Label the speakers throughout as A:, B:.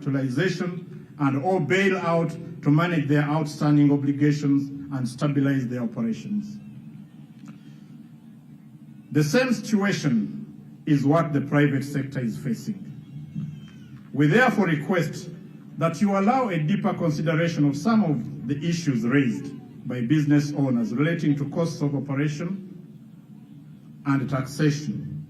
A: recapitalization and or bailout to manage their outstanding obligations and stabilize their operations. The same situation is what the private sector is facing. We therefore request that you allow a deeper consideration of some of the issues raised by business owners relating to costs of operation and taxation.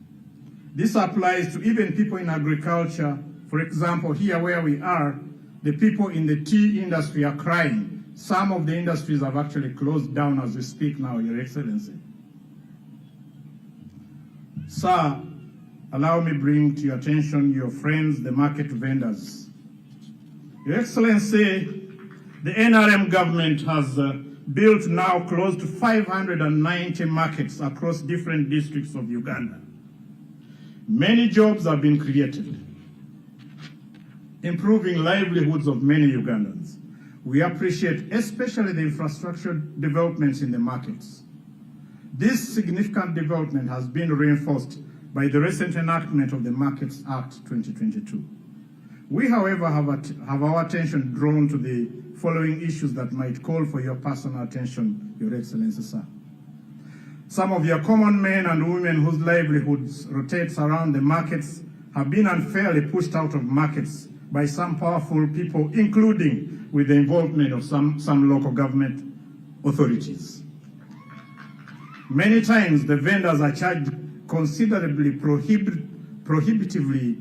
A: This applies to even people in agriculture. For example, here where we are, the people in the tea industry are crying. Some of the industries have actually closed down as we speak now, Your Excellency. Sir, allow me bring to your attention your friends, the market vendors. Your Excellency, the NRM government has built now close to 590 markets across different districts of Uganda. Many jobs have been created, improving livelihoods of many Ugandans. We appreciate especially the infrastructure developments in the markets. This significant development has been reinforced by the recent enactment of the Markets Act 2022. We, however, have our attention drawn to the following issues that might call for your personal attention, Your Excellency, sir. Some of your common men and women whose livelihoods rotates around the markets have been unfairly pushed out of markets by some powerful people, including with the involvement of some local government authorities. Many times the vendors are charged considerably prohibitively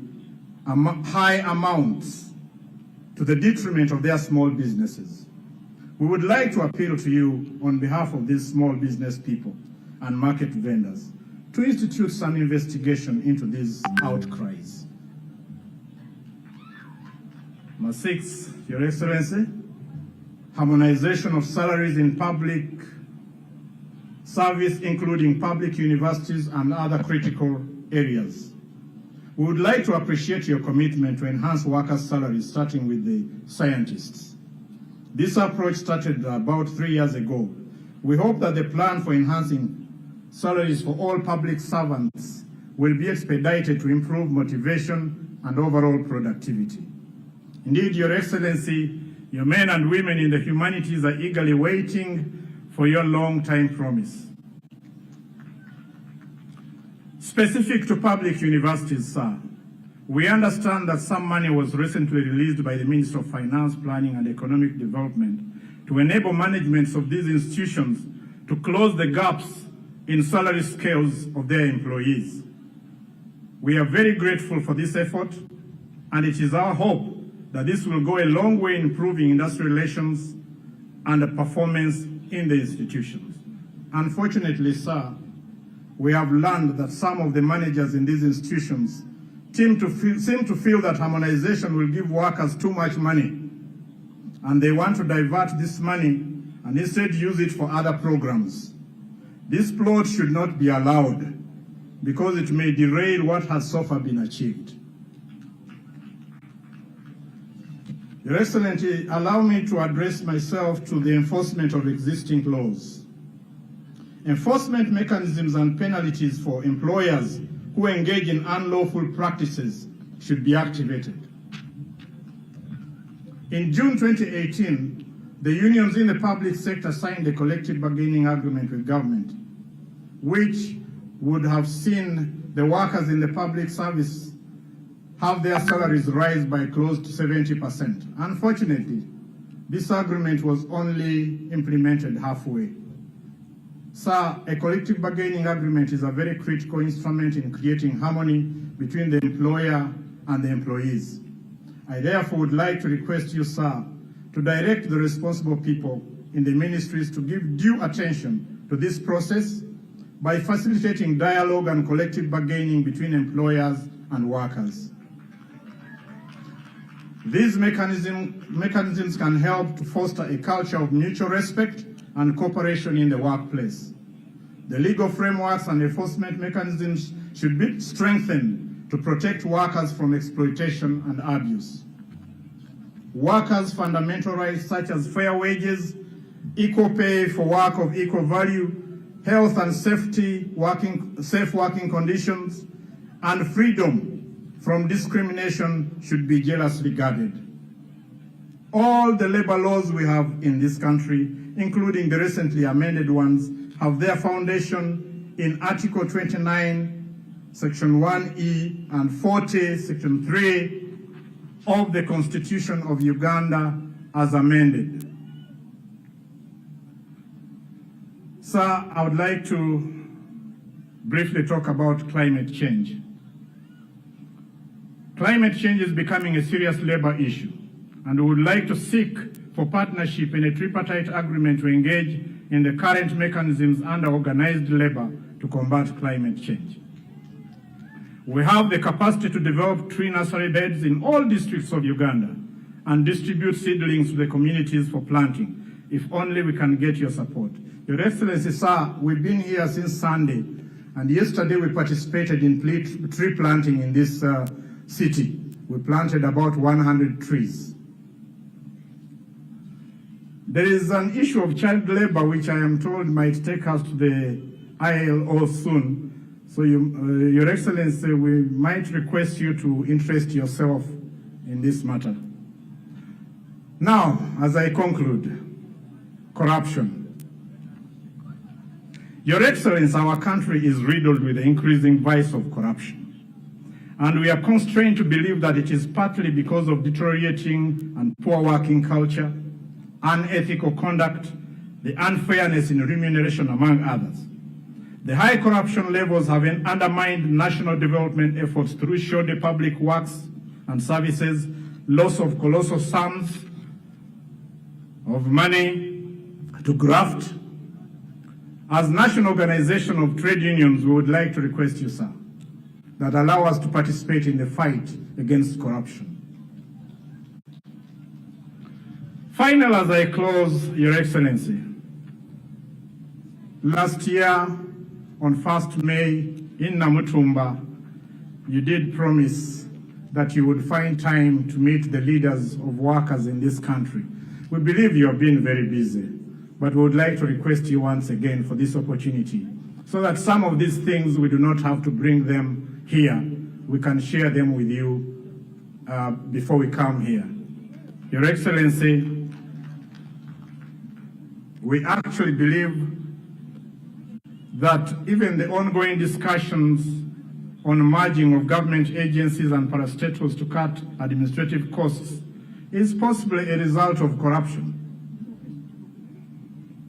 A: high amounts to the detriment of their small businesses. We would like to appeal to you on behalf of these small business people and market vendors to institute some investigation into these outcries. Number 6, Your Excellency, harmonization of salaries in public service, including public universities and other critical areas. We would like to appreciate your commitment to enhance workers' salaries, starting with the scientists. This approach started about 3 years ago. We hope that the plan for enhancing salaries for all public servants will be expedited to improve motivation and overall productivity. Indeed, Your Excellency, your men and women in the humanities are eagerly waiting for your long-time promise. Specific to public universities, sir, we understand that some money was recently released by the Minister of Finance, Planning and Economic Development to enable managements of these institutions to close the gaps in salary scales of their employees. We are very grateful for this effort, and it is our hope that this will go a long way in improving industry relations and the performance in the institutions. Unfortunately, sir, we have learned that some of the managers in these institutions seem to feel that harmonization will give workers too much money, and they want to divert this money and instead use it for other programs. This plot should not be allowed because it may derail what has so far been achieved. Your Excellency, allow me to address myself to the enforcement of existing laws. Enforcement mechanisms and penalties for employers who engage in unlawful practices should be activated. In June 2018, the unions in the public sector signed a collective bargaining agreement with government, which would have seen the workers in the public service have their salaries rise by close to 70%. Unfortunately, this agreement was only implemented halfway. Sir, a collective bargaining agreement is a very critical instrument in creating harmony between the employer and the employees. I therefore would like to request you, sir, to direct the responsible people in the ministries to give due attention to this process by facilitating dialogue and collective bargaining between employers and workers. These mechanisms can help to foster a culture of mutual respect and cooperation in the workplace. The legal frameworks and enforcement mechanisms should be strengthened to protect workers from exploitation and abuse. Workers' fundamental rights such as fair wages, equal pay for work of equal value, health and safety, safe working conditions, and freedom from discrimination should be jealously guarded. All the labor laws we have in this country, including the recently amended ones, have their foundation in Article 29, Section 1E, and 40, Section 3 of the Constitution of Uganda as amended. Sir, I would like to briefly talk about climate change. Climate change is becoming a serious labor issue, and we would like to seek for partnership in a tripartite agreement to engage in the current mechanisms under organized labor to combat climate change. We have the capacity to develop tree nursery beds in all districts of Uganda and distribute seedlings to the communities for planting, if only we can get your support. Your Excellency, sir, we've been here since Sunday, and yesterday we participated in tree planting in this city. We planted about 100 trees. There is an issue of child labor which I am told might take us to the ILO soon. So Your Excellency, we might request you to interest yourself in this matter. Now, as I conclude, corruption. Your Excellency, our country is riddled with the increasing vice of corruption. And we are constrained to believe that it is partly because of deteriorating and poor working culture, unethical conduct, the unfairness in remuneration, among others. The high corruption levels have undermined national development efforts through shoddy public works and services, loss of colossal sums of money to graft. As National Organization of Trade Unions, we would like to request you, sir, that allow us to participate in the fight against corruption. Final, as I close, Your Excellency, last year on 1st May in Namutumba, you did promise that you would find time to meet the leaders of workers in this country. We believe you have been very busy, but we would like to request you once again for this opportunity so that some of these things we do not have to bring them here. We can share them with you before we come here. Your Excellency, we actually believe that even the ongoing discussions on merging of government agencies and parastatals to cut administrative costs is possibly a result of corruption.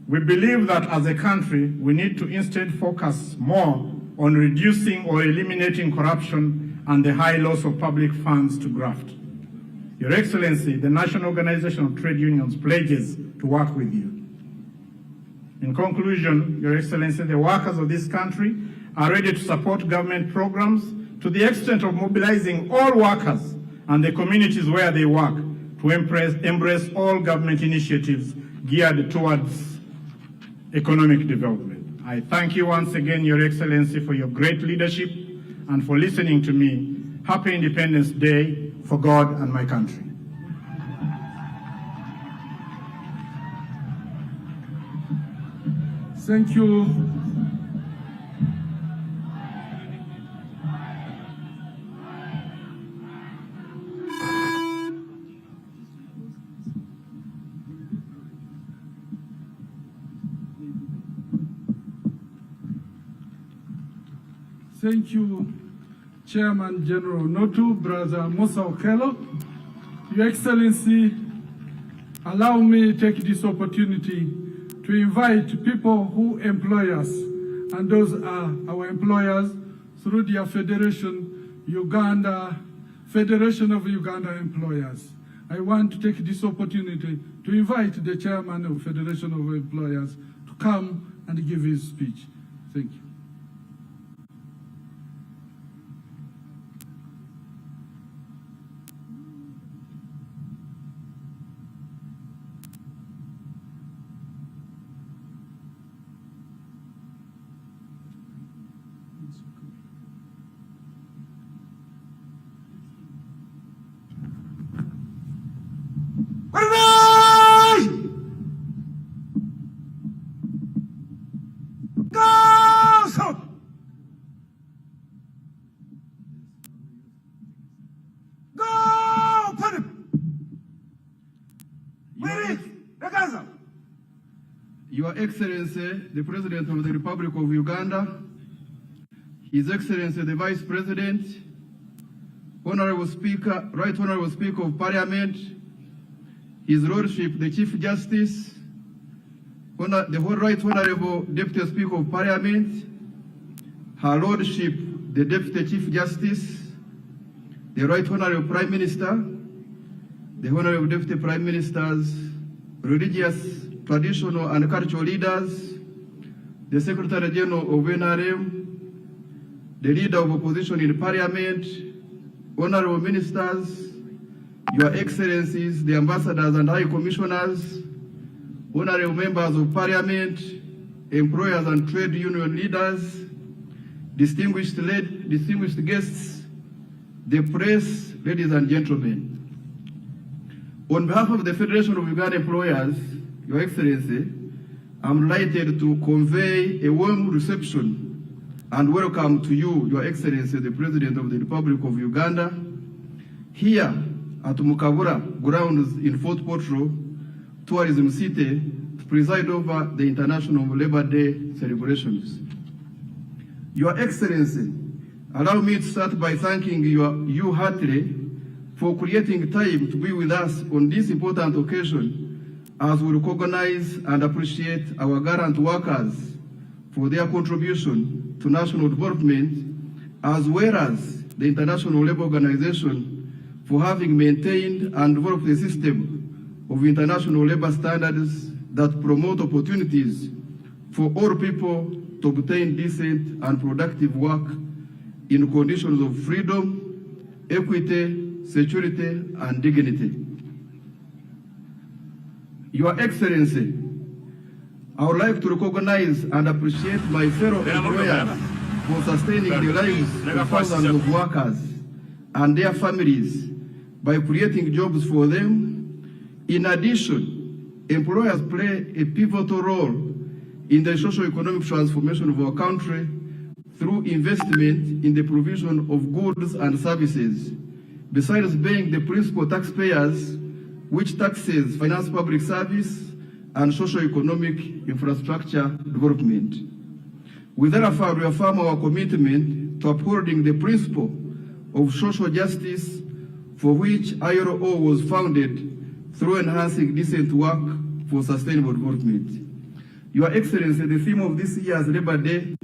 A: We believe that as a country, we need to instead focus more on reducing or eliminating corruption and the high loss of public funds to graft. Your Excellency, the National Organization of Trade Unions pledges to work with you. In conclusion, Your Excellency, the workers of this country are ready to support government programs to the extent of mobilizing all workers and the communities where they work to embrace all government initiatives geared towards economic development. I thank you once again, Your Excellency, for your great leadership and for listening to me. Happy Independence Day for God and my country.
B: Thank you. Thank you, Chairman General Notu, Brother Musa Okello. Your Excellency, allow me to take this opportunity to invite people who employ us, and those are our employers through their Federation of Uganda Employers. I want to take this opportunity to invite the Chairman of Federation of Employers to come and give his speech. Thank you.
C: Where is the Gaza?
D: Your Excellency, the President of the Republic of Uganda, His Excellency, the Vice President, Honorable Speaker, Right Honorable Speaker of Parliament, His Lordship, the Chief Justice, the Right Honorable Deputy Speaker of Parliament, Her Lordship, the Deputy Chief Justice, the Right Honorable Prime Minister, the Honorable Deputy Prime Ministers, religious, traditional and cultural leaders, the Secretary General of NRM, the Leader of Opposition in Parliament, Honorable Ministers, Your Excellencies, the Ambassadors and High Commissioners, Honorable Members of Parliament, employers and trade union leaders, distinguished guests, the press, ladies and gentlemen. On behalf of the Federation of Uganda Employers, Your Excellency, I'm delighted to convey a warm reception and welcome to you, Your Excellency, the President of the Republic of Uganda, here at Mukabura grounds in Fort Portal, Tourism City, to preside over the International Labour Day celebrations. Your Excellency, allow me to start by thanking you heartily for creating time to be with us on this important occasion as we recognize and appreciate our gallant workers for their contribution to national development, as well as the International Labour Organization for having maintained and developed a system of international labour standards that promote opportunities for all people to obtain decent and productive work in conditions of freedom, equity, security, and dignity. Your Excellency, I would like to recognize and appreciate my fellow employers for sustaining the lives of thousands of workers and their families by creating jobs for them. In addition, employers play a pivotal role in the socio-economic transformation of our country through investment in the provision of goods and services, besides being the principal taxpayers which taxes finance public service and socio-economic infrastructure development. We therefore reaffirm our commitment to upholding the principle of social justice for which ILO was founded through enhancing decent work for sustainable development. Your Excellency, the theme of this year's Labour Day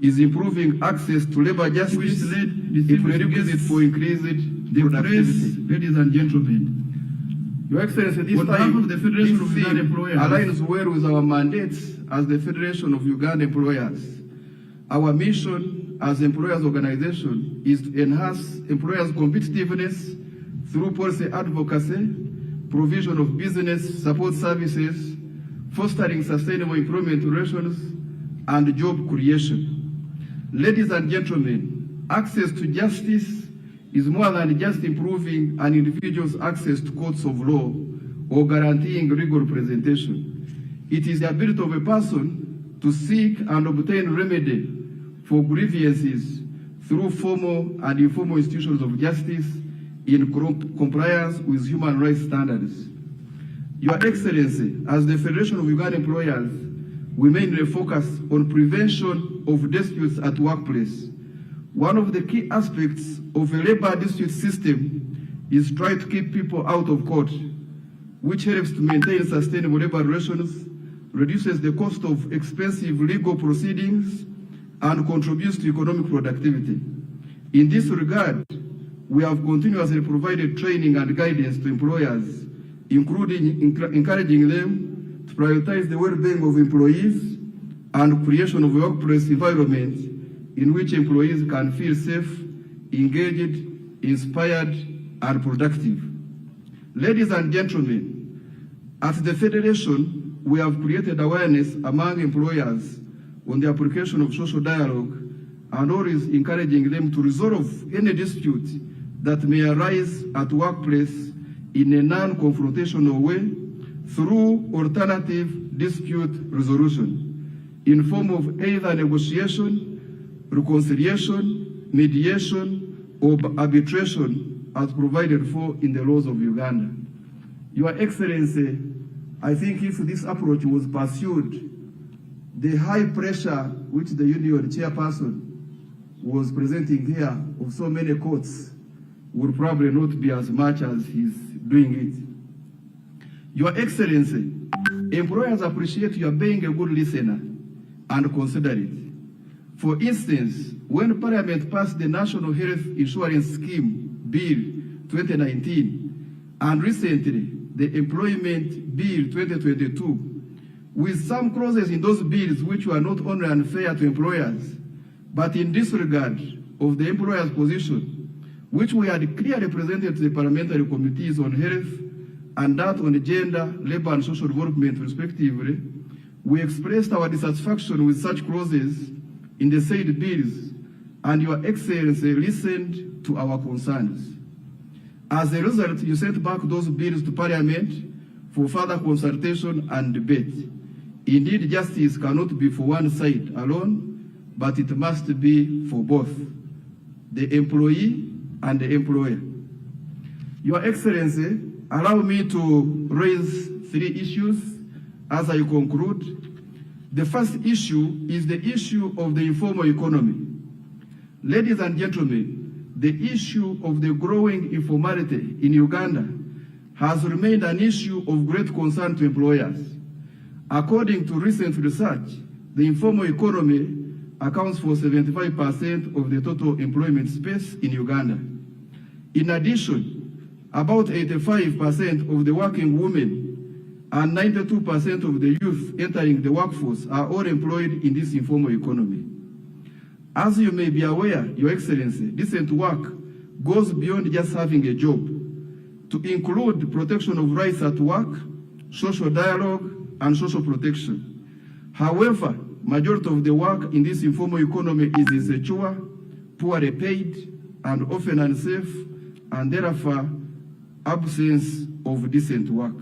D: is improving access to labour justice, a prerequisite for increased productivity. Ladies and gentlemen, Your Excellency, this time of the Federation of Uganda Employers aligns well with our mandates as the Federation of Uganda Employers. Our mission as employers organization is to enhance employers' competitiveness through policy advocacy, provision of business support services, fostering sustainable employment relations, and job creation. Ladies and gentlemen, access to justice is more than just improving an individual's access to courts of law or guaranteeing legal representation. It is the ability of a person to seek and obtain remedy for grievances through formal and informal institutions of justice in compliance with human rights standards. Your Excellency, as the Federation of Uganda Employers, we mainly focus on prevention of disputes at workplace. One of the key aspects of a labor dispute system is try to keep people out of court, which helps to maintain sustainable labor relations, reduces the cost of expensive legal proceedings, and contributes to economic productivity. In this regard, we have continuously provided training and guidance to employers, including encouraging them to prioritize the well-being of employees and creation of a workplace environment in which employees can feel safe, engaged, inspired, and productive. Ladies and gentlemen, at the Federation, we have created awareness among employers on the application of social dialogue and always encouraging them to resolve any dispute that may arise at workplace in a non-confrontational way through alternative dispute resolution in form of either negotiation, reconciliation, mediation, or arbitration as provided for in the laws of Uganda. Your Excellency, I think if this approach was pursued, the high pressure which the union chairperson was presenting here of so many courts would probably not be as much as he's doing it. Your Excellency, employers appreciate your being a good listener and consider it. For instance, when Parliament passed the National Health Insurance Scheme Bill 2019 and recently the Employment Bill 2022, with some clauses in those bills which were not only unfair to employers, but in disregard of the employer's position, which we had clearly presented to the parliamentary committees on health and that on gender, labor and social development respectively, we expressed our dissatisfaction with such clauses in the said bills, and Your Excellency listened to our concerns. As a result, you sent back those bills to Parliament for further consultation and debate. Indeed, justice cannot be for one side alone, but it must be for both, the employee and the employer. Your Excellency, allow me to raise 3 issues as I conclude. The first issue is the issue of the informal economy. Ladies and gentlemen, the issue of the growing informality in Uganda has remained an issue of great concern to employers. According to recent research, the informal economy accounts for 75% of the total employment space in Uganda. In addition, about 85% of the working women and 92% of the youth entering the workforce are all employed in this informal economy. As you may be aware, Your Excellency, decent work goes beyond just having a job, to include protection of rights at work, social dialogue, and social protection. However, majority of the work in this informal economy is insecure, poorly paid, and often unsafe, and therefore absence of decent work.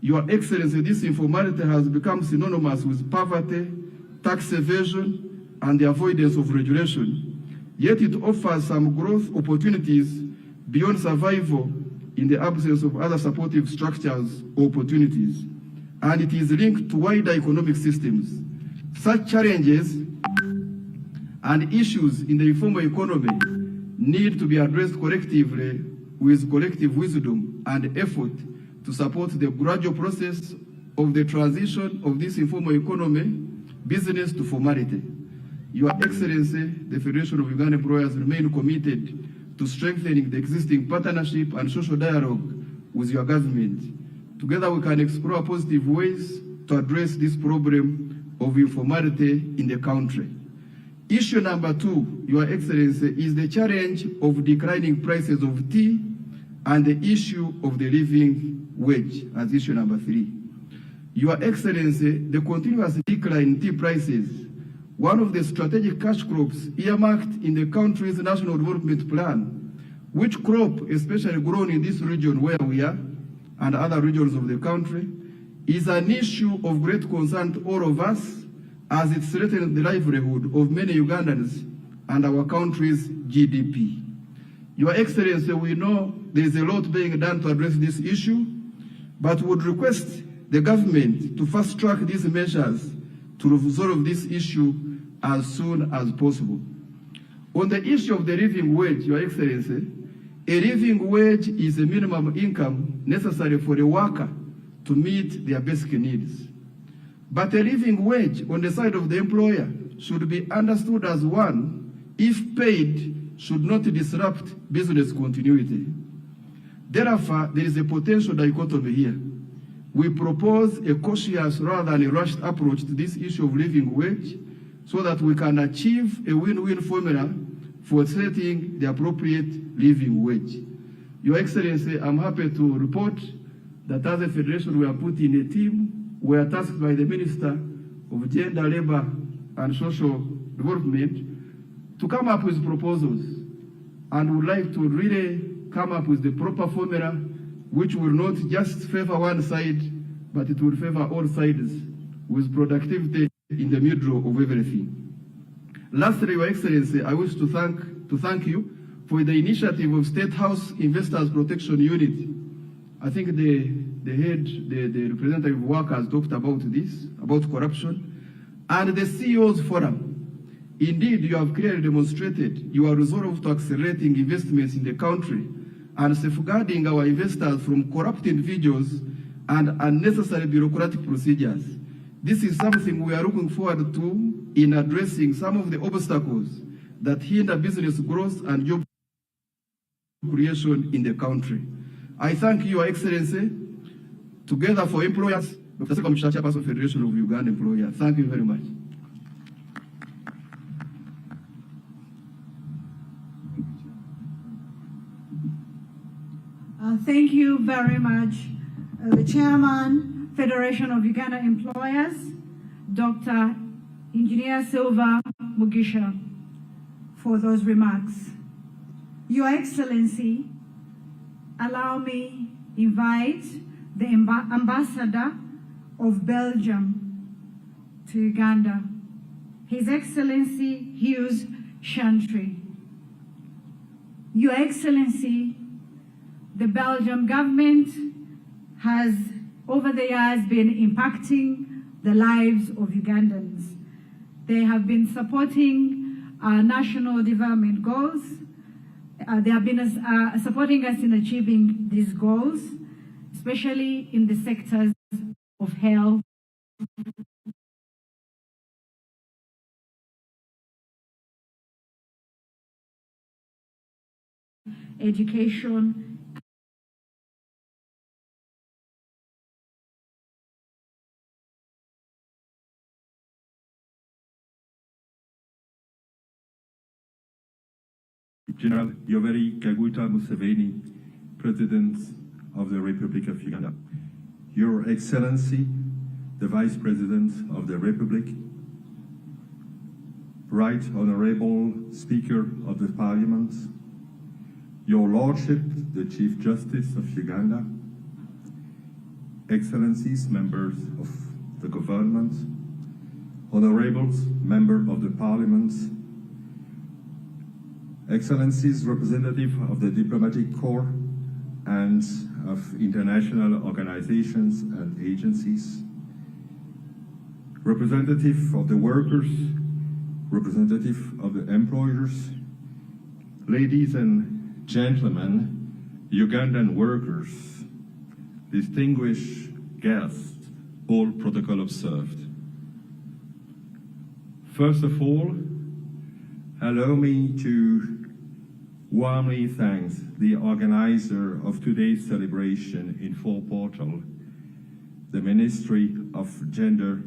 D: Your Excellency, this informality has become synonymous with poverty, tax evasion, and the avoidance of regulation. Yet it offers some growth opportunities beyond survival in the absence of other supportive structures or opportunities, and it is linked to wider economic systems. Such challenges and issues in the informal economy need to be addressed collectively with collective wisdom and effort to support the gradual process of the transition of this informal economy business to formality. Your Excellency, the Federation of Ugandan Employers remain committed to strengthening the existing partnership and social dialogue with your government. Together we can explore positive ways to address this problem of informality in the country. Issue number 2, Your Excellency, is the challenge of declining prices of tea and the issue of the living wage as issue number 3. Your Excellency, the continuous decline in tea prices, one of the strategic cash crops earmarked in the country's national development plan, which crop especially grown in this region where we are and other regions of the country, is an issue of great concern to all of us as it threatens the livelihood of many Ugandans and our country's GDP. Your Excellency, we know there is a lot being done to address this issue, but would request the government to fast-track these measures to resolve this issue as soon as possible. On the issue of the living wage, Your Excellency, a living wage is a minimum income necessary for a worker to meet their basic needs. But a living wage on the side of the employer should be understood as one, if paid, should not disrupt business continuity. Therefore, there is a potential dichotomy here. We propose a cautious rather than a rushed approach to this issue of living wage so that we can achieve a win-win formula for setting the appropriate living wage. Your Excellency, I'm happy to report that as a federation we are put in a team, we are tasked by the Minister of Gender, Labor and Social Development to come up with proposals, and would like to really come up with the proper formula which will not just favor one side, but it will favor all sides with productivity in the middle of everything. Lastly, Your Excellency, I wish to thank you for the initiative of State House Investors Protection Unit I think the representative workers talked about this, about corruption, and the CEOs Forum. Indeed, you have clearly demonstrated your resolve to accelerating investments in the country and safeguarding our investors from corrupt individuals and unnecessary bureaucratic procedures. This is something we are looking forward to in addressing some of the obstacles that hinder business growth and job creation in the country. I thank Your Excellency, Together for Employers, Dr. Sekwa Mshacha, Chairperson, Federation of Uganda Employers. Thank you very much.
C: Thank you very much, the Chairman, Federation of Uganda Employers, Dr. Engineer Silva Mugisha, for those remarks. Your Excellency, allow me invite the Ambassador of Belgium to Uganda, His Excellency Hughes Chantry. Your Excellency, the Belgian government has, over the years, been impacting the lives of Ugandans. They have been supporting our national development goals. They have been supporting us in achieving these goals, especially in the sectors of health, education,
E: General Yoweri Kaguta Museveni, President of the Republic of Uganda. Your Excellency, the Vice President of the Republic, Right Honorable Speaker of the Parliament, Your Lordship, the Chief Justice of Uganda, Excellencies, members of the government, Honorables, Member of the Parliament, Excellencies, representative of the diplomatic corps and of international organizations and agencies, representative of the workers, representative of the employers, ladies and gentlemen, Ugandan workers, distinguished guests, all protocol observed. First of all, allow me to warmly thank the organizer of today's celebration in Fort Portal, the Ministry of Gender,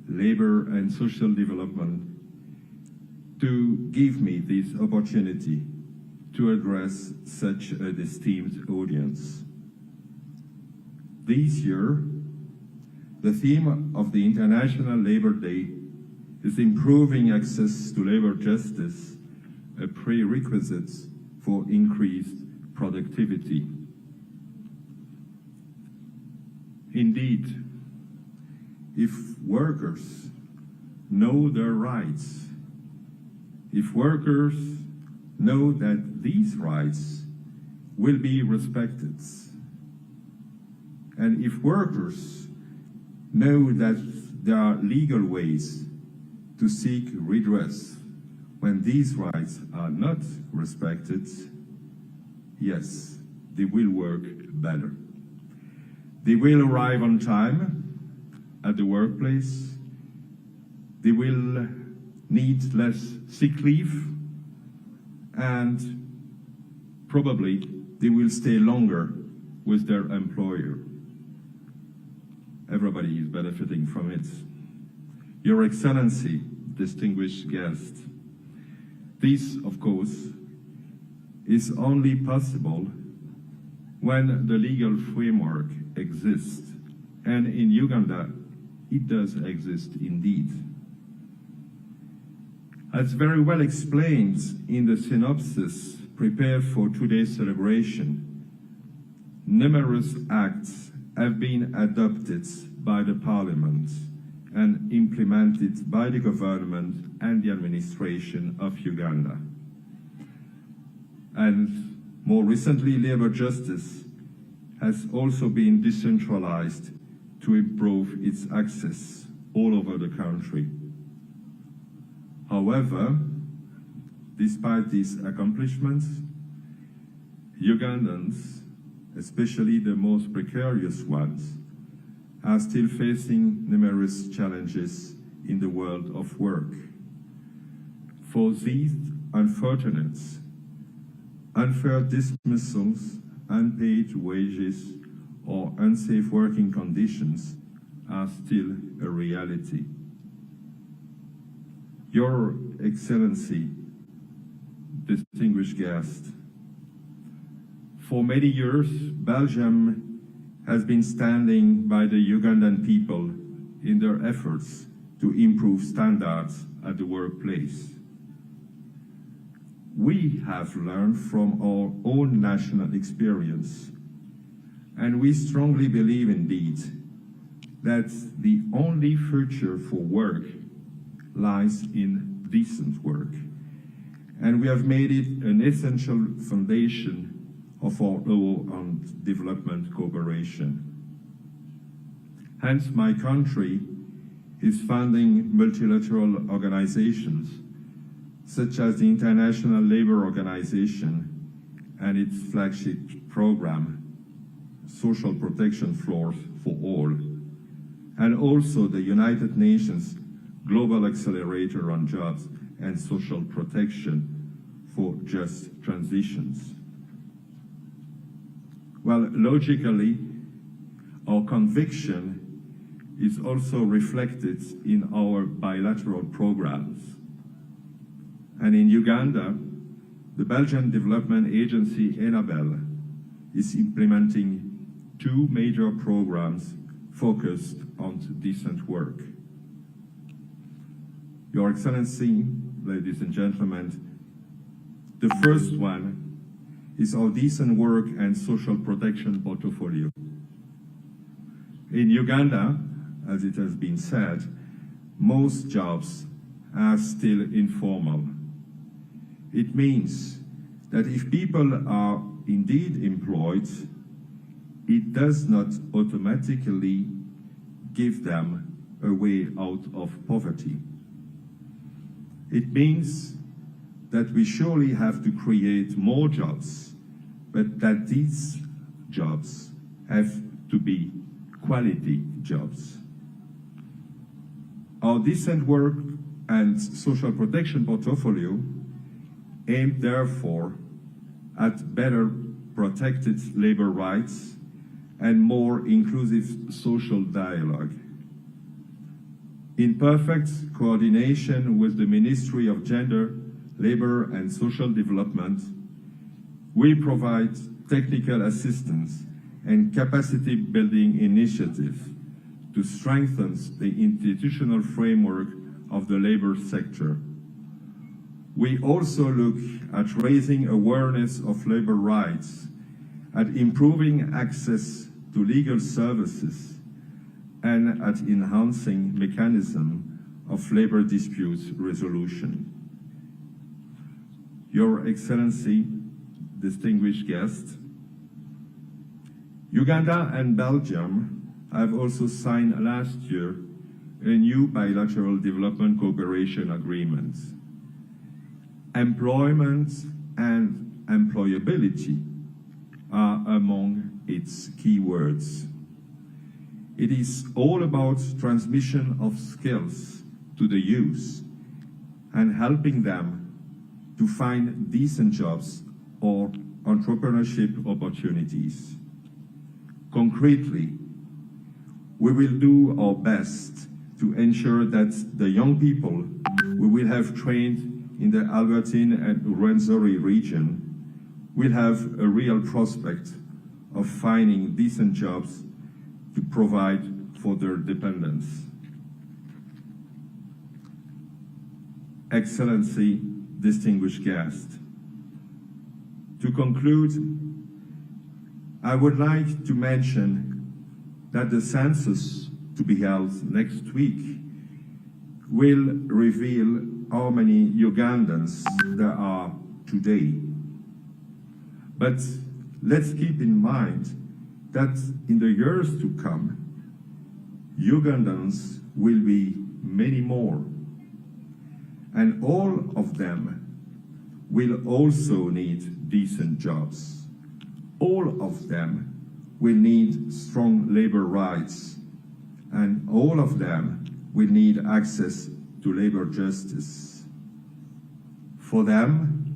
E: Labor and Social Development, to give me this opportunity to address such a esteemed audience. This year, the theme of the International Labor Day is improving access to labor justice, a prerequisite for increased productivity. Indeed, if workers know their rights, if workers know that these rights will be respected, and if workers know that there are legal ways to seek redress when these rights are not respected, yes, they will work better. They will arrive on time at the workplace. They will need less sick leave, and probably they will stay longer with their employer. Everybody is benefiting from it. Your Excellency, distinguished guests, this, of course, is only possible when the legal framework exists, and in Uganda, it does exist indeed. As very well explained in the synopsis prepared for today's celebration, numerous acts have been adopted by the Parliament and implemented by the government and the administration of Uganda. And more recently, labor justice has also been decentralized to improve its access all over the country. However, despite these accomplishments, Ugandans, especially the most precarious ones, are still facing numerous challenges in the world of work. For these unfortunates, unfair dismissals, unpaid wages, or unsafe working conditions are still a reality. Your Excellency, distinguished guest, for many years, Belgium has been standing by the Ugandan people in their efforts to improve standards at the workplace. We have learned from our own national experience, and we strongly believe indeed that the only future for work lies in decent work, and we have made it an essential foundation of our law on development cooperation. Hence, my country is funding multilateral organizations such as the International Labour Organization and its flagship program, Social Protection Floors for All, and also the United Nations Global Accelerator on Jobs and Social Protection for Just Transitions. Well, logically, our conviction is also reflected in our bilateral programs. And in Uganda, the Belgian Development Agency, ENABEL, is implementing 2 major programs focused on decent work. Your Excellency, ladies and gentlemen, the first one is our decent work and social protection portfolio. In Uganda, as it has been said, most jobs are still informal. It means that if people are indeed employed, it does not automatically give them a way out of poverty. It means that we surely have to create more jobs, but that these jobs have to be quality jobs. Our decent work and social protection portfolio aim therefore at better protected labor rights and more inclusive social dialogue. In perfect coordination with the Ministry of Gender, Labor and Social Development, we provide technical assistance and capacity building initiatives to strengthen the institutional framework of the labor sector. We also look at raising awareness of labor rights, at improving access to legal services, and at enhancing mechanisms of labor dispute resolution. Your Excellency, distinguished guests, Uganda and Belgium have also signed last year a new bilateral development cooperation agreement. Employment and employability are among its key words. It is all about transmission of skills to the youth and helping them to find decent jobs or entrepreneurship opportunities. Concretely, we will do our best to ensure that the young people we will have trained in the Albertine and Rwenzori region will have a real prospect of finding decent jobs to provide for their dependents. Excellency, distinguished guests, to conclude, I would like to mention that the census to be held next week will reveal how many Ugandans there are today. But let's keep in mind that in the years to come, Ugandans will be many more, and all of them will also need decent jobs. All of them will need strong labor rights, and all of them will need access to labor justice. For them,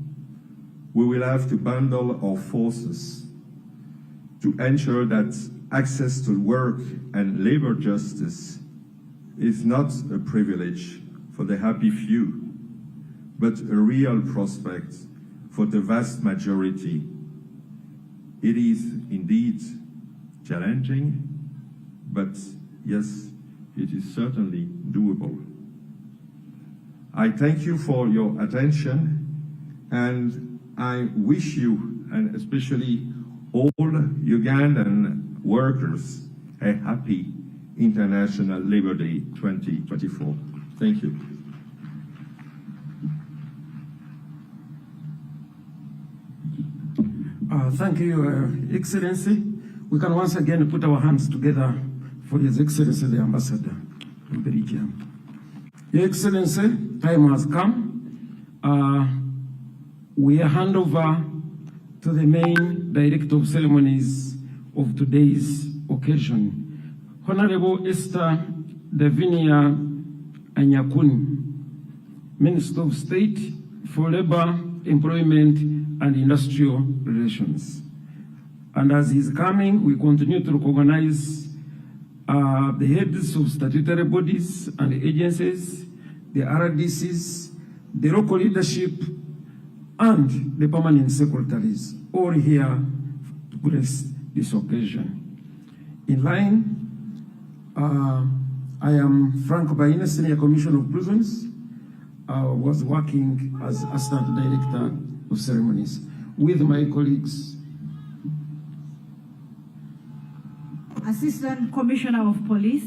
E: we will have to bundle our forces to ensure that access to work and labor justice is not a privilege for the happy few, but a real prospect for the vast majority. It is indeed challenging, but yes, it is certainly doable. I thank you for your attention, and I wish you, and especially all Ugandan workers, a happy International Labour Day 2024. Thank you.
F: Thank you, Your Excellency. We can once again put our hands together for His Excellency, the Ambassador in Belgium. Your Excellency, time has come. We hand over to the main Director of Ceremonies of today's occasion, Honorable Esther Davinia Anyakuni, Minister of State for Labor, Employment and Industrial Relations. And as he's coming, we continue to recognize the heads of statutory bodies and agencies, the RDCs, the local leadership, and the permanent secretaries, all here to grace this occasion. In line, I am Frank Baina, Senior Commissioner of Prisons. I was working as Assistant Director of Ceremonies with my colleagues.
C: Assistant Commissioner of Police,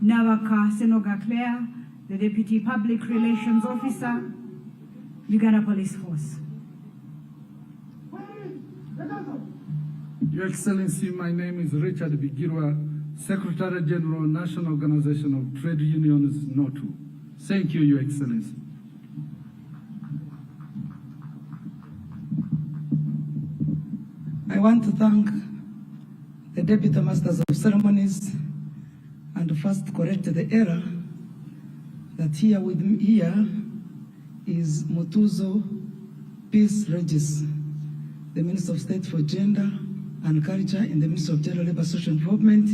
C: Nawaka Senoga Claire, the Deputy Public Relations Officer, Uganda Police Force.
B: Your Excellency, my name is Richard Bigirwa, Secretary General, National Organization of Trade Unions, NOTU. Thank you, Your Excellency.
G: I want to thank the Deputy Masters of Ceremonies and first correct the error that here with me here is Mutuzo Peace Regis, the Minister of State for Gender and Culture in the Ministry of Gender, Labor, Social Development,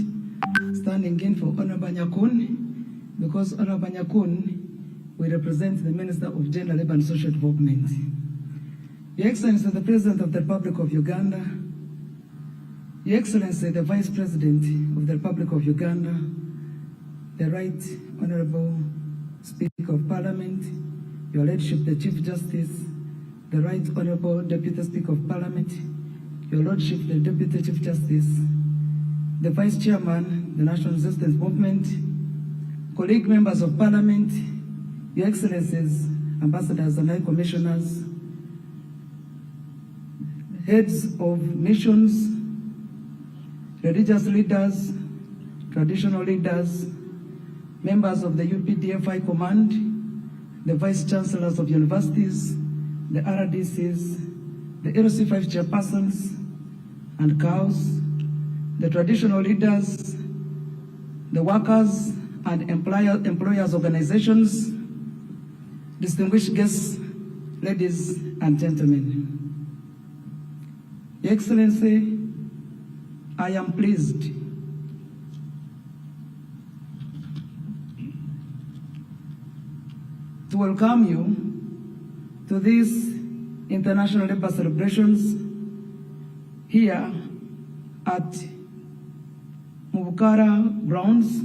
G: standing in for Honorable Nyakun, because Honorable Nyakun will represent the Minister of Gender, Labor and Social Development. Your Excellency, the President of the Republic of Uganda, Your Excellency, the Vice President of the Republic of Uganda, the Right Honorable Speaker of Parliament, Your Lordship, the Chief Justice, the Right Honorable Deputy Speaker of Parliament, Your Lordship, the Deputy Chief Justice, the Vice Chairman, the National Resistance Movement, colleague members of Parliament, Your Excellencies, Ambassadors and High Commissioners, heads of nations, religious leaders, traditional leaders, members of the UPDF High Command, the Vice Chancellors of universities, the RDCs, the LC5 chairpersons and cows, the traditional leaders, the workers and employers organizations, distinguished guests, ladies and gentlemen. Your Excellency, I am pleased to welcome you to these International Labour celebrations here at Mubukara grounds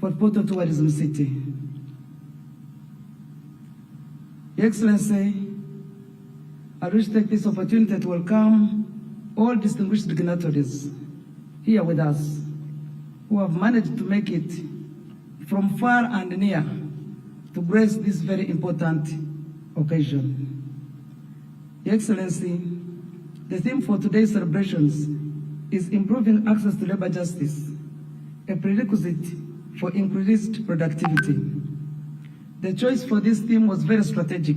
G: for Porto Tourism City. Your Excellency, I wish to take this opportunity to welcome all distinguished dignitaries here with us who have managed to make it from far and near to grace this very important occasion. Your Excellency, the theme for today's celebrations is improving access to labor justice, a prerequisite for increased productivity. The choice for this theme was very strategic,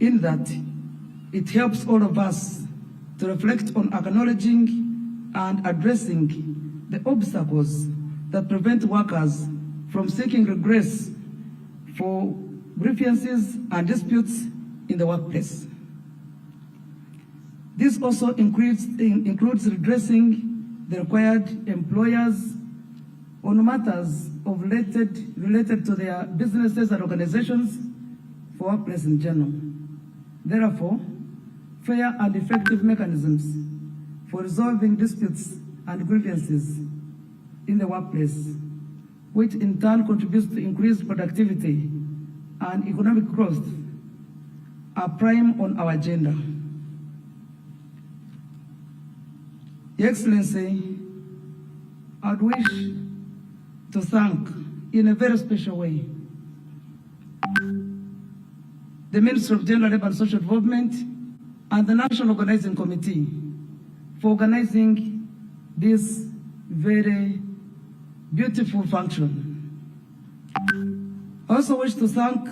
G: in that it helps all of us to reflect on acknowledging and addressing the obstacles that prevent workers from seeking redress for grievances and disputes in the workplace. This also includes redressing the required employers on matters of related to their businesses and organizations for workplace in general. Therefore, fair and effective mechanisms for resolving disputes and grievances in the workplace, which in turn contributes to increased productivity and economic growth, are prime on our agenda. Your Excellency, I'd wish to thank in a very special way the Ministry of Gender, Labour and Social Development and the National Organizing Committee for organizing this very beautiful function. I also wish to thank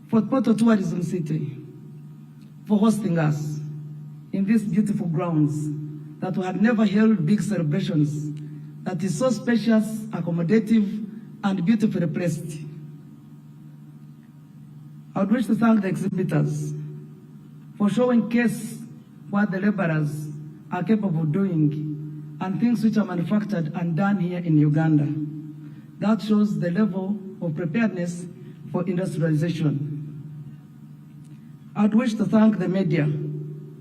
G: Fort Portal Tourism City for hosting us in these beautiful grounds that we had never held big celebrations, that is so spacious, accommodative, and beautifully placed. I would wish to thank the exhibitors for showing case what the laborers are capable of doing and things which are manufactured and done here in Uganda. That shows the level of preparedness for industrialization. I would wish to thank the media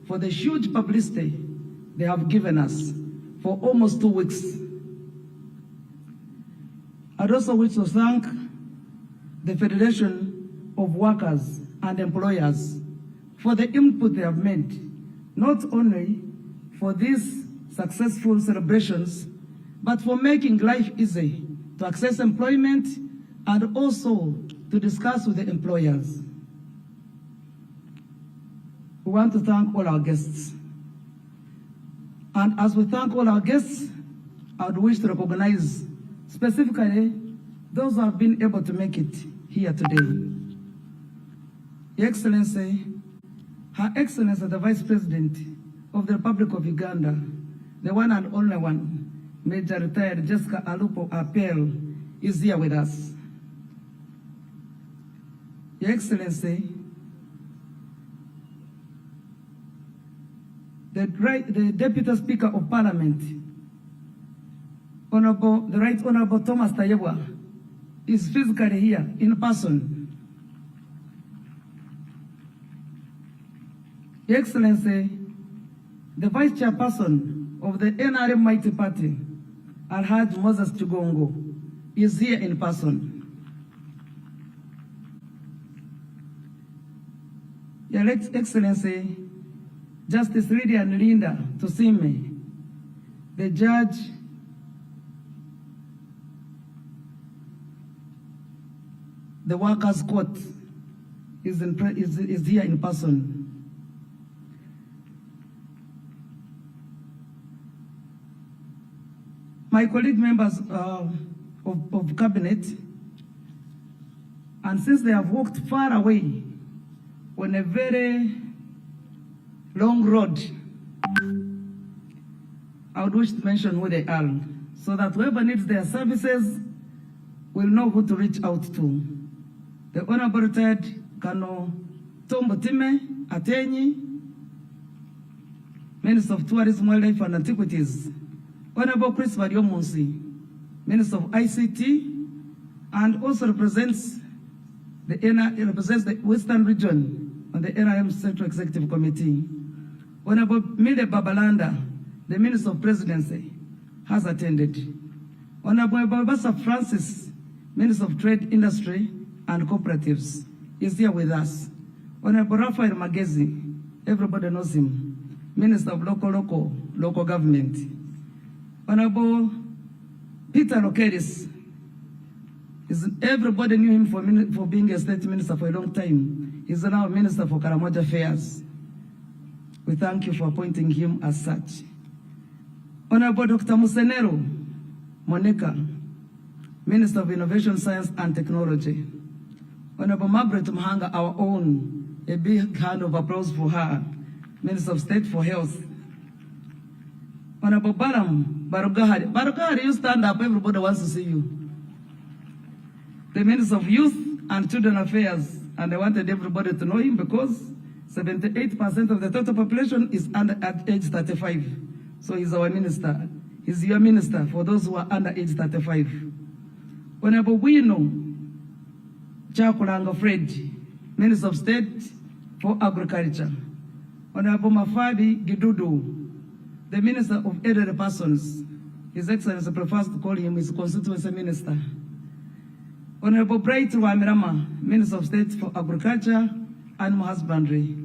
G: for the huge publicity they have given us for almost 2 weeks. I'd also wish to thank the Federation of Workers and Employers for the input they have made, not only for these successful celebrations, but for making life easy to access employment and also to discuss with the employers. We want to thank all our guests. And as we thank all our guests, I would wish to recognize specifically those who have been able to make it here today. Your Excellency, Her Excellency the Vice President of the Republic of Uganda, the one and only one, Major Retired Jessica Alupo Apel, is here with us. Your Excellency, the Deputy Speaker of Parliament, the Right Honorable Thomas Tayebwa, is physically here in person. Your Excellency, the Vice Chairperson of the NRM Mighty Party, Alhaji Moses Chigongo, is here in person. Your Excellency, Justice Lydia and Linda Tusime, the Judge the Workers' Court, is here in person. My colleague members of Cabinet, and since they have walked far away on a very long road, I would wish to mention who they are, so that whoever needs their services will know who to reach out to. The Honorable Retired Kano Tombo Time Atenyi, Minister of Tourism, Wildlife and Antiquities, Honorable Chris Variomunsi, Minister of ICT, and also represents the Western Region on the NRM Central Executive Committee. Honorable Mide Babalanda, the Minister of Presidency, has attended. Honorable Babasa Francis, Minister of Trade, Industry and Cooperatives, is here with us. Honorable Raphael Magezi, everybody knows him, Minister of Local Government. Honorable Peter Lokeris, everybody knew him for being a state minister for a long time. He's now Minister for Karamoja Affairs. We thank you for appointing him as such. Honorable Dr. Musenero Monica, Minister of Innovation, Science and Technology. Honorable Margaret Mahanga, our own, a big hand of applause for her, Minister of State for Health. Honorable Baram Barugahari. Barugahari, you stand up, everybody wants to see you. The Minister of Youth and Children Affairs, and I wanted everybody to know him because 78% of the total population is under at age 35. So he's our minister. He's your minister for those who are under age 35. Honorable Wino Chakulanga Fred, Minister of State for Agriculture. Honorable Mafadi Gidudu, the Minister of Elderly Persons. His Excellency prefers to call him his constituency minister. Honorable Bright Wamirama, Minister of State for Agriculture, Animal Husbandry.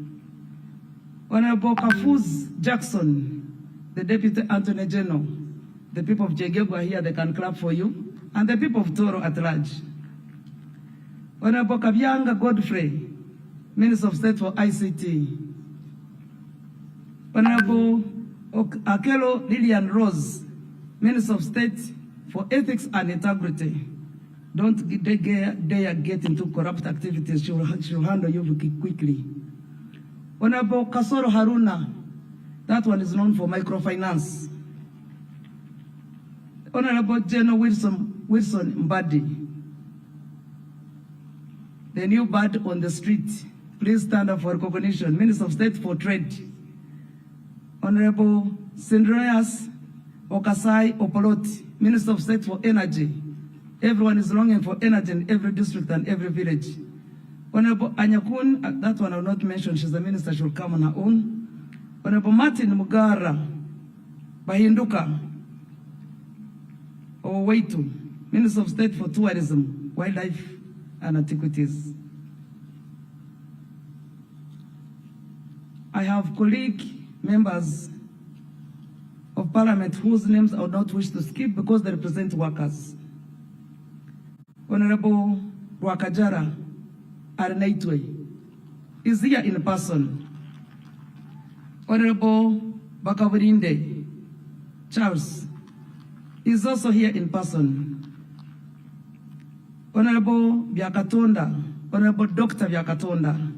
G: Honorable Kafuz Jackson, the Deputy Attorney General. The people of Jegegu are here, they can clap for you. And the people of Toro at large. Honorable Kabyanga Godfrey, Minister of State for ICT. Honorable Akelo Lillian Rose, Minister of State for Ethics and Integrity. Don't dare get into corrupt activities. She'll handle you quickly. Honorable Kasoro Haruna, that one is known for microfinance. Honorable General Wilson Mbadi, the new bird on the street. Please stand up for recognition. Minister of State for Trade. Honorable Sindrias Okasai Opoloti, Minister of State for Energy. Everyone is longing for energy in every district and every village. Honorable Anyakun, that one I will not mention, she's the minister, she'll come on her own. Honorable Martin Mugara Bahinduka Oweitu, Minister of State for Tourism, Wildlife and Antiquities. I have colleague members of Parliament whose names I would not wish to skip because they represent workers. Honorable Wakajara Arnaitwe is here in person. Honorable Bakavurinde Charles is also here in person. Honorable Byakatonda, Honorable Dr. Byakatonda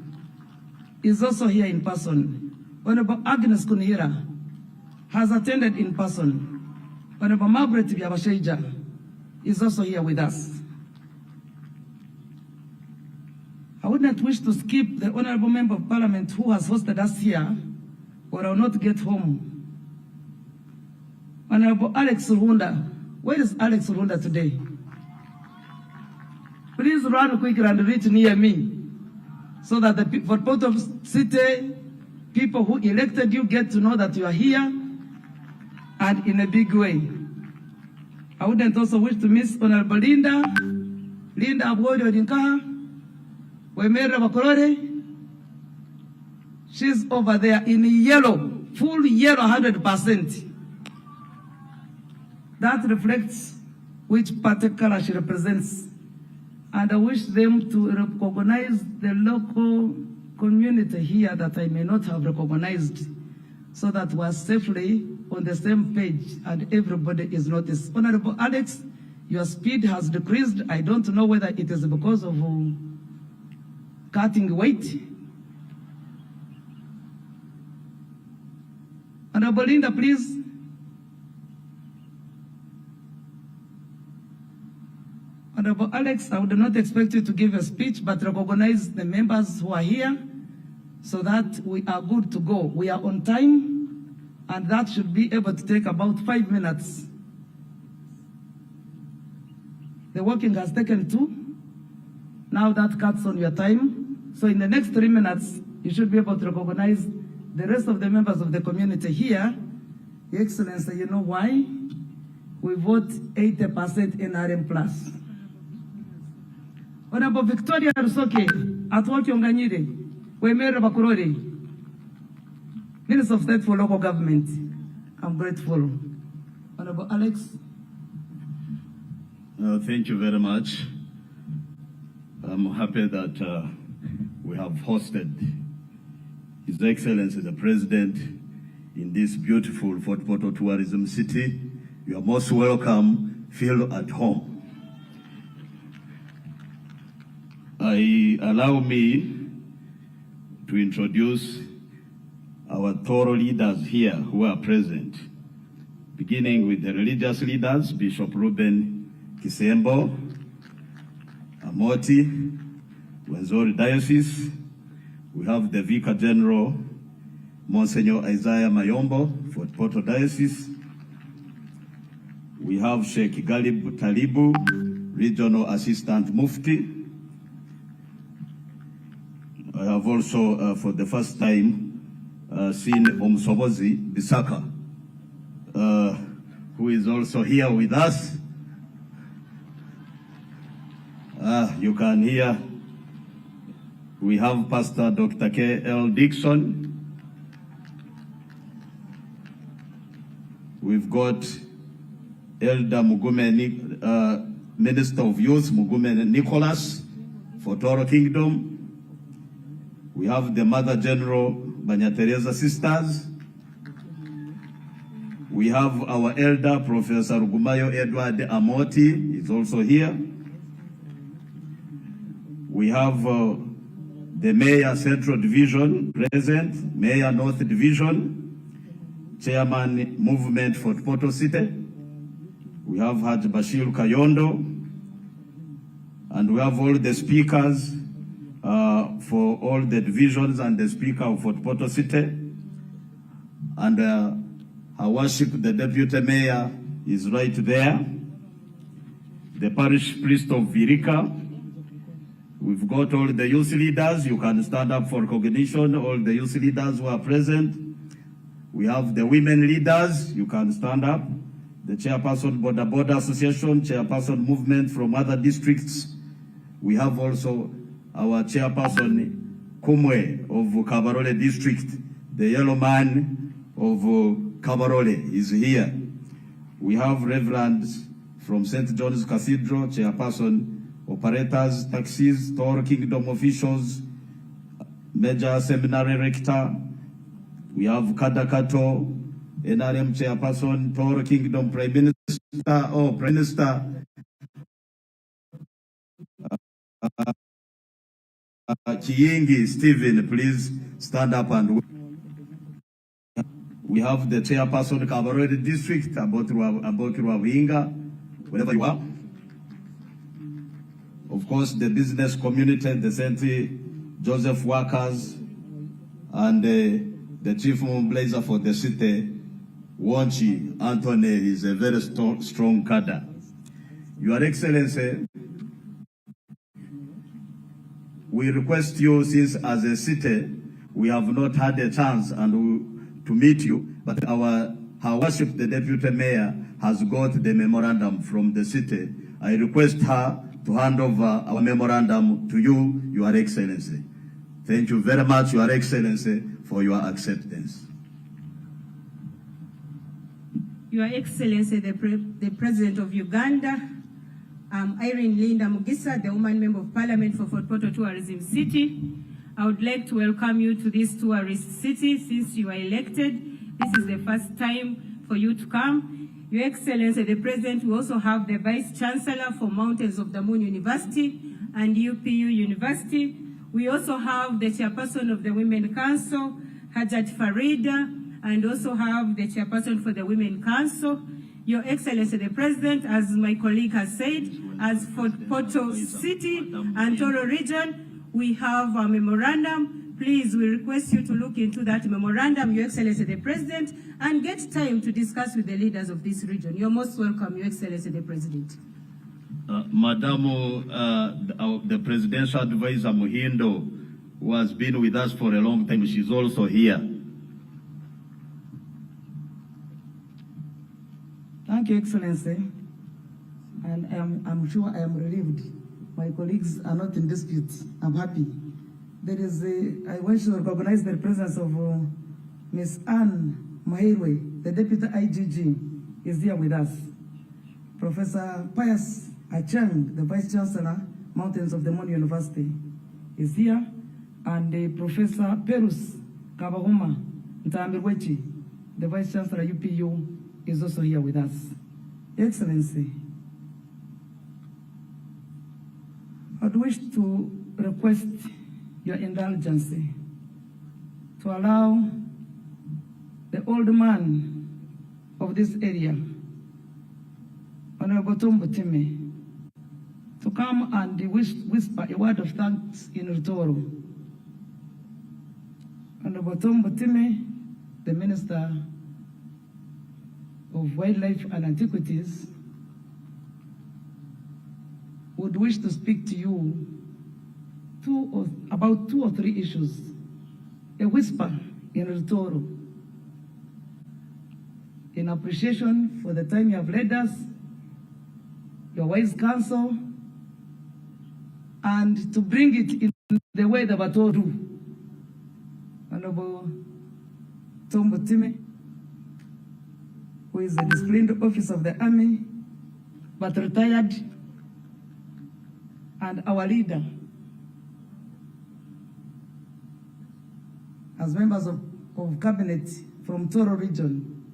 G: is also here in person. Honorable Agnes Kunihira has attended in person. Honorable Margaret Byabasheja is also here with us. I would not wish to skip the Honorable Member of Parliament who has hosted us here, or I will not get home. Honorable Alex Ruhunda. Where is Alex Ruhunda today? Please run quickly and reach near me so that for both of city people who elected you get to know that you are here and in a big way. I wouldn't also wish to miss Honorable Linda Abwodi Odinkaha, Wemere Bakorore. She's over there in yellow, full yellow, 100%. That reflects which particular she represents. And I wish them to recognize the local community here that I may not have recognized, so that we're safely on the same page and everybody is noticed. Honorable Alex, your speed has decreased. I don't know whether it is because of cutting weight. Honorable Linda, please. Honorable Alex, I would not expect you to give a speech, but recognize the members who are here so that we are good to go. We are on time, and that should be able to take about 5 minutes. The working has taken 2. Now that cuts on your time. So in the next 3 minutes, you should be able to recognize the rest of the members of the community here. Your Excellency, you know why? We vote 80% NRM plus. Honorable Victoria Rusoke, Atwaki Onganyire, Wemere Bakurori, Minister of State for Local Government. I'm grateful. Honorable Alex.
H: Thank you very much. I'm happy that we have hosted His Excellency the President, in this beautiful Fort Portal tourism city. You are most welcome. Feel at home. Allow me to introduce our Toro leaders here who are present, beginning with the religious leaders, Bishop Reuben Kisembo, Amoti, Wenzori Diocese. We have the Vicar General, Monsignor Isaiah Mayombo, Fort Portal Diocese. We have Sheikh Galib Talibu, Regional Assistant Mufti. I have also, for the first time, seen Omsobozi Bisaka, who is also here with us. You can hear, we have Pastor Dr. K.L. Dixon. We've got Elder Mugume, Minister of Youth, Mugume Nicholas, for Toro Kingdom. We have the Mother General, Banya Teresa Sisters. We have our Elder, Professor Rugumayo Edward Amoti, is also here. We have the Mayor Central Division present, Mayor North Division, Chairman Movement for Portal City. We have Haj Bashir Kayondo, and we have all the speakers for all the divisions and the Speaker of Fort Portal City. And our worship, the Deputy Mayor is right there. The Parish Priest of Virika. We've got all the youth leaders. You can stand up for recognition, all the youth leaders who are present. We have the women leaders. You can stand up. The Chairperson Border Association, Chairperson Movement from other districts. We have also our Chairperson Kumwe of Kabarole District, the yellow man of Kabarole is here. We have reverends from St. John's Cathedral, Chairperson, operators, taxis, Toro Kingdom officials, Major Seminary Rector. We have Kadakato, NRM Chairperson, Toro Kingdom Prime Minister, Chiyengi Stephen, please stand up. And we have the Chairperson Kabarole District, Abokiru Winga, wherever you are. Of course, the business community, the St. Joseph workers, and the Chief Mobilizer for the city, Wanchi Anthony, is a very strong cadre. Your Excellency, we request you, since as a city, we have not had a chance to meet you, but our worship, the Deputy Mayor, has got the memorandum from the city. I request her to hand over our memorandum to you, Your Excellency. Thank you very much, Your Excellency, for your acceptance.
I: Your Excellency, the President of Uganda, Irene Linda Mugisa, the Woman Member of Parliament for Fort Portal Tourism City. I would like to welcome you to this tourist city since you are elected. This is the first time for you to come. Your Excellency, the President, we also have the Vice Chancellor for Mountains of the Moon University and UPU University. We also have the Chairperson of the Women Council, Hajat Farida, and also have the Chairperson for the Women Council. Your Excellency, the President, as my colleague has said, as Fort Portal City and Toro Region, we have a memorandum. Please, we request you to look into that memorandum, Your Excellency, the President, and get time to discuss with the leaders of this region. You're most welcome, Your Excellency, the President.
H: Madam, the Presidential Advisor Muhindo, who has been with us for a long time, she's also here.
G: Thank you, Excellency. And I'm sure I am relieved. My colleagues are not in dispute. I'm happy. I wish to recognize the presence of Ms. Anne Mahirwe, the Deputy IGG, is here with us. Professor Pius Acheng, the Vice Chancellor, Mountains of the Moon University, is here. And Professor Perus Kabahuma Ntambirwechi, the Vice Chancellor UPU, is also here with us. Your Excellency, I'd wish to request your indulgence to allow the old man of this area, Honorable Tombo Time, to come and whisper a word of thanks in Rutoro. Honorable Tombo Time, the Minister of Wildlife and Antiquities, would wish to speak to you about 2 or 3 issues. A whisper in Rutoro, in appreciation for the time you have led us, your wise counsel, and to bring it in the way the Bato do. Honorable Tombo Time, who is a disciplined officer of the army, but retired, and our leader, as members of cabinet from Toro region.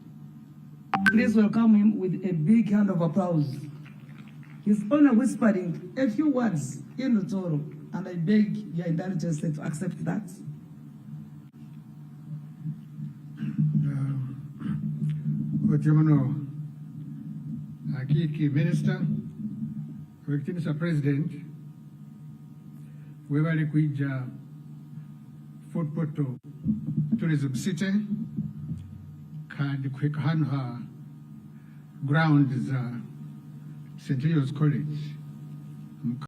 G: Please welcome him with a big hand of applause. He's only whispering a few words in Toro, and I beg your indulgence to accept that.
J: Otiomano, Key Minister, Mr. President, we were Kuija Fort Porto Tourism City, Quick Hanha ground is St. Leo's College.